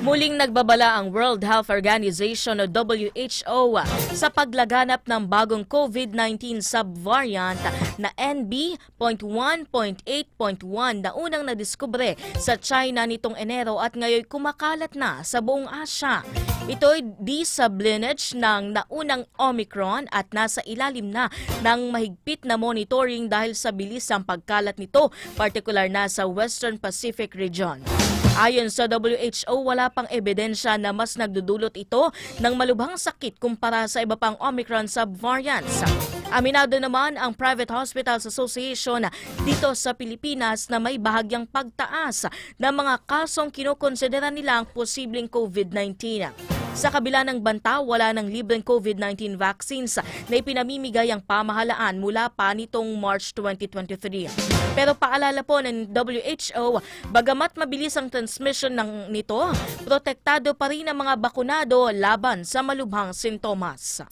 Muling nagbabala ang World Health Organization o WHO sa paglaganap ng bagong COVID-19 subvariant na NB.1.8.1 na unang nadiskubre sa China nitong Enero at ngayon kumakalat na sa buong Asya. Ito'y di-sublineage ng naunang Omicron at nasa ilalim na ng mahigpit na monitoring dahil sa bilis ng pagkalat nito, partikular na sa Western Pacific region. Ayon sa WHO, wala pang ebidensya na mas nagdudulot ito ng malubhang sakit kumpara sa iba pang Omicron subvariants. Aminado naman ang Private Hospitals Association dito sa Pilipinas na may bahagyang pagtaas ng mga kasong kinukonsidera nilang posibleng COVID-19. Sa kabila ng banta, wala ng libreng COVID-19 vaccines na ipinamimigay ang pamahalaan mula pa nitong March 2023. Pero paalala po ng WHO, bagamat mabilis ang transmission nito, protektado pa rin ang mga bakunado laban sa malubhang sintomas.